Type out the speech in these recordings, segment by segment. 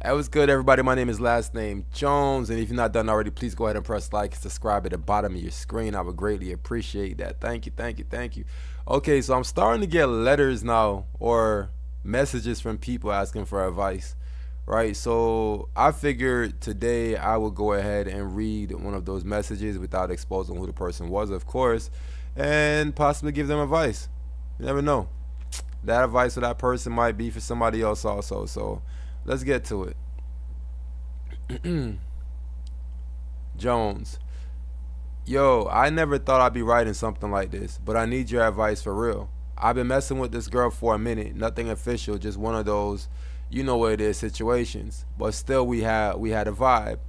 Hey, what's good, everybody? My name is Last Name Jones, and if you're not done already, please go ahead and press like and subscribe at the bottom of your screen. I would greatly appreciate that. Thank you, thank you, thank you. Okay, so I'm starting to get letters now or messages from people asking for advice, right? So I figured today I would go ahead and read one of those messages without exposing who the person was, of course, and possibly give them advice. You never know. That advice for that person might be for somebody else also. So let's get to it. Jones. Yo, I never thought I'd be writing something like this, but I need your advice for real. I've been messing with this girl for a minute, nothing official, just one of those, you know what it is, situations. But still we had a vibe.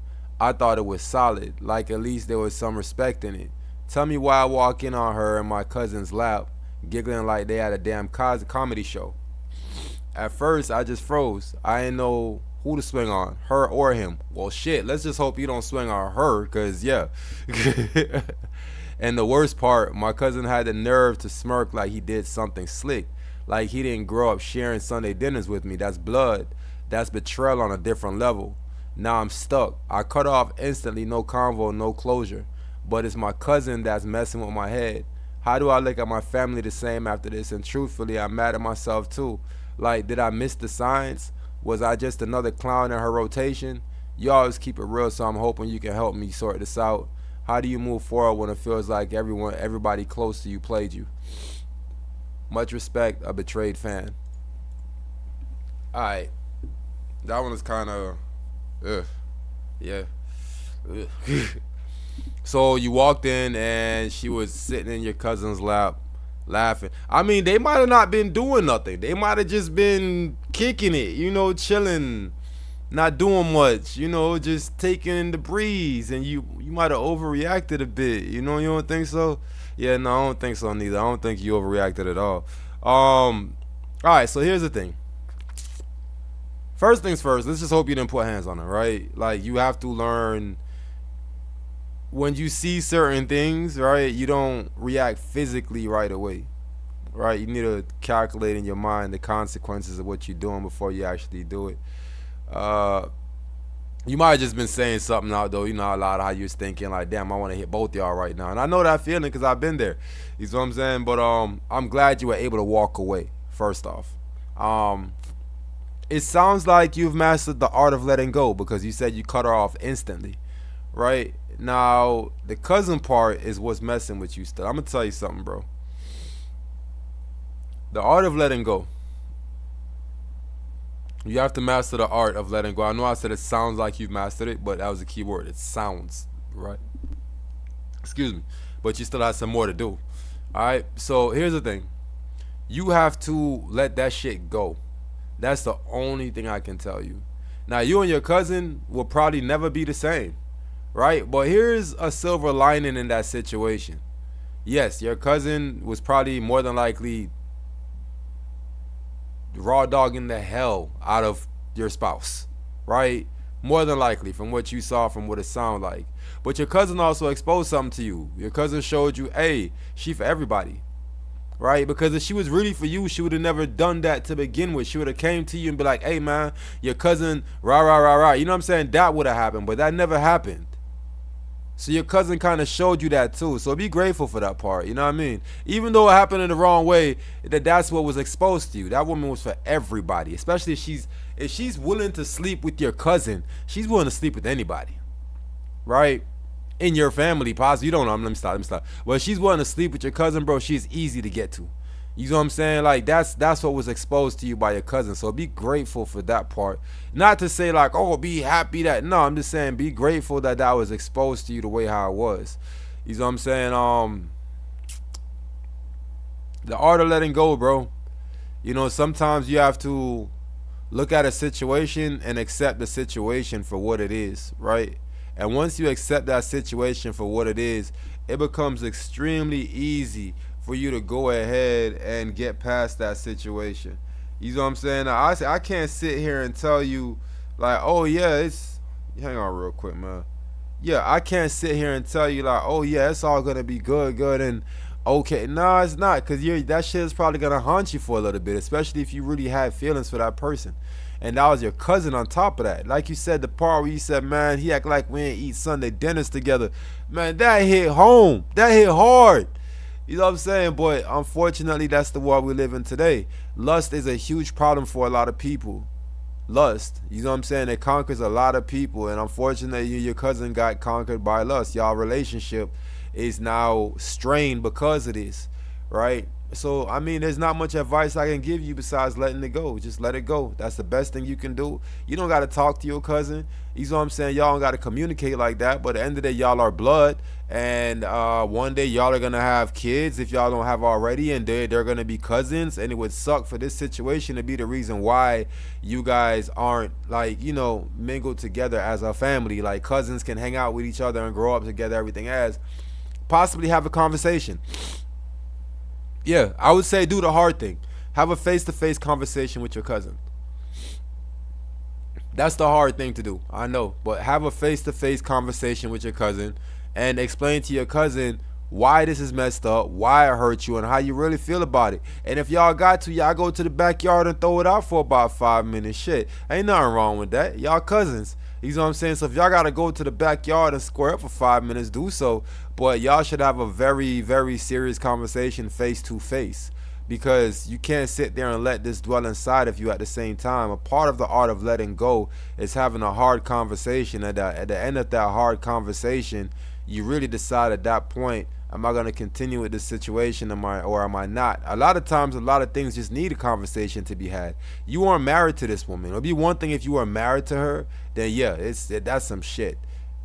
I thought it was solid, like at least there was some respect in it. Tell me why I walk in on her in my cousin's lap, giggling like they had a damn comedy show. At first, I just froze. I didn't know who to swing on, her or him. Well, shit, let's just hope you don't swing on her, cause yeah. And the worst part, my cousin had the nerve to smirk like he did something slick, like he didn't grow up sharing Sunday dinners with me. That's blood. That's betrayal on a different level. Now I'm stuck. I cut off instantly, no convo, no closure. But it's my cousin that's messing with my head. How do I look at my family the same after this? And truthfully, I'm mad at myself too. Like, did I miss the signs? Was I just another clown in her rotation? You always keep it real, so I'm hoping you can help me sort this out. How do you move forward when it feels like everybody close to you played you? Much respect, a betrayed fan. Alright, that one is kind of, ugh, yeah. Ugh. So you walked in and she was sitting in your cousin's lap, laughing. I mean, they might have not been doing nothing. They might have just been kicking it, chilling, not doing much, just taking in the breeze. And you might have overreacted a bit. You don't think so? Yeah, no, I don't think so neither. I don't think you overreacted at all. All right. So here's the thing. First things first. Let's just hope you didn't put hands on her, right? Like you have to learn when you see certain things, right? You don't react physically right away, right? You need to calculate in your mind the consequences of what you're doing before you actually do it. Uh, you might have just been saying something out though. A lot of how you're thinking like, damn, I want to hit both y'all right now, and I know that feeling because I've been there. You know what I'm saying? But I'm glad you were able to walk away. First off, um, it sounds like you've mastered the art of letting go because you said you cut her off instantly, right? Now, the cousin part is what's messing with you still. I'm gonna tell you something, bro. The art of letting go. You have to master the art of letting go. I know I said it sounds like you've mastered it, but that was a key word. It sounds, right? Excuse me. But you still have some more to do. Alright? So here's the thing. You have to let that shit go. That's the only thing I can tell you. Now, you and your cousin will probably never be the same, right? But here's a silver lining in that situation. Yes, your cousin was probably more than likely raw dogging the hell out of your spouse, right? More than likely, from what you saw, from what it sounded like. But your cousin also exposed something to you. Your cousin showed you, hey, she for everybody, right? Because if she was really for you, she would have never done that to begin with. She would have came to you and be like, hey, man, your cousin, rah, rah, rah, rah. You know what I'm saying? That would have happened, but that never happened. So your cousin kind of showed you that too. So be grateful for that part. You know what I mean? Even though it happened in the wrong way, that's what was exposed to you. That woman was for everybody. Especially if she's willing to sleep with your cousin, she's willing to sleep with anybody, right? In your family, possibly. You don't know. Let me stop. Let me stop. Well, if she's willing to sleep with your cousin, bro, she's easy to get to. You know what I'm saying? Like that's what was exposed to you by your cousin. So be grateful for that part. Not to say like, oh, be happy that. No, I'm just saying be grateful that that was exposed to you the way how it was. You know what I'm saying? The art of letting go, bro. Sometimes you have to look at a situation and accept the situation for what it is, right? And once you accept that situation for what it is, it becomes extremely easy for you to go ahead and get past that situation. You know what I'm saying? Now, I can't sit here and tell you like, oh yeah, it's hang on real quick, man. Yeah, I can't sit here and tell you like, oh yeah, it's all gonna be good and okay. No, it's not, cause that shit is probably gonna haunt you for a little bit, especially if you really had feelings for that person. and that was your cousin on top of that. Like you said, the part where you said, man, he act like we ain't eat Sunday dinners together. Man, that hit home. That hit hard. You know what I'm saying? But unfortunately, that's the world we live in today. Lust is a huge problem for a lot of people. Lust, you know what I'm saying? It conquers a lot of people, and unfortunately, your cousin got conquered by lust. Y'all relationship is now strained because of this, right? So I mean, there's not much advice I can give you besides letting it go. Just let it go. That's the best thing you can do. You don't got to talk to your cousin. You know what I'm saying? Y'all don't got to communicate like that. But at the end of the day, y'all are blood, and one day y'all are gonna have kids if y'all don't have already, and they're gonna be cousins. And it would suck for this situation to be the reason why you guys aren't, like, you know, mingled together as a family. Like, cousins can hang out with each other and grow up together, everything as possibly have a conversation. Yeah, I would say do the hard thing. Have a face-to-face conversation with your cousin. That's the hard thing to do, I know. But have a face-to-face conversation with your cousin and explain to your cousin why this is messed up, why it hurt you, and how you really feel about it. And if y'all got to, y'all go to the backyard and throw it out for about 5 minutes. Shit, ain't nothing wrong with that. Y'all cousins. You know what I'm saying? So if y'all got to go to the backyard and square up for 5 minutes, do so. But y'all should have a very, very serious conversation face to face, because you can't sit there and let this dwell inside of you at the same time. A part of the art of letting go is having a hard conversation. At the end of that hard conversation, you really decide at that point, am I going to continue with this situation, am I not? A lot of times, a lot of things just need a conversation to be had. You aren't married to this woman. It would be one thing if you were married to her, then yeah, that's some shit.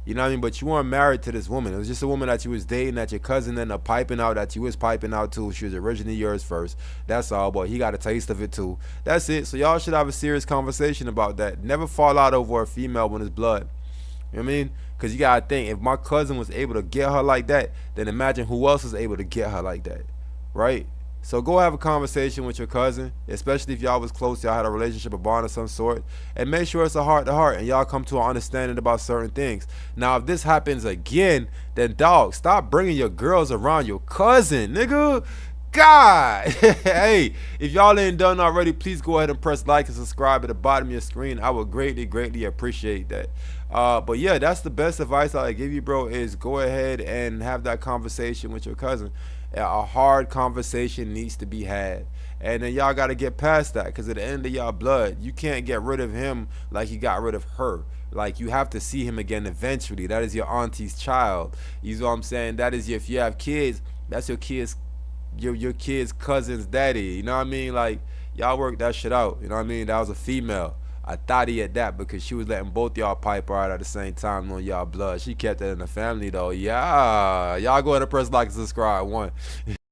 You know what I mean? But you weren't married to this woman. It was just a woman that you was dating, that your cousin ended up piping out, that you was piping out to. She was originally yours first. That's all. But he got a taste of it too. That's it. So y'all should have a serious conversation about that. Never fall out over a female when it's blood. You know what I mean? Because you got to think, if my cousin was able to get her like that, then imagine who else is able to get her like that. Right? So go have a conversation with your cousin, especially if y'all was close, y'all had a relationship, a bond of some sort, and make sure it's a heart to heart and y'all come to an understanding about certain things. Now, if this happens again, then dog, stop bringing your girls around your cousin, nigga. God. Hey, if y'all ain't done already, please go ahead and press like and subscribe at the bottom of your screen. I would greatly appreciate that. But yeah, that's the best advice I give you, bro, is go ahead and have that conversation with your cousin. A hard conversation needs to be had, and then y'all got to get past that, because at the end of y'all blood, you can't get rid of him like you got rid of her. Like, you have to see him again eventually. That is your auntie's child. You know what I'm saying? That is, if you have kids, that's your kids, your kids' cousin's daddy. You know what I mean? Like, y'all work that shit out. You know what I mean? That was a female. I thought he had that because she was letting both y'all pipe her out at the same time on y'all blood. She kept that in the family though. Yeah. Y'all go ahead and press like and subscribe. One.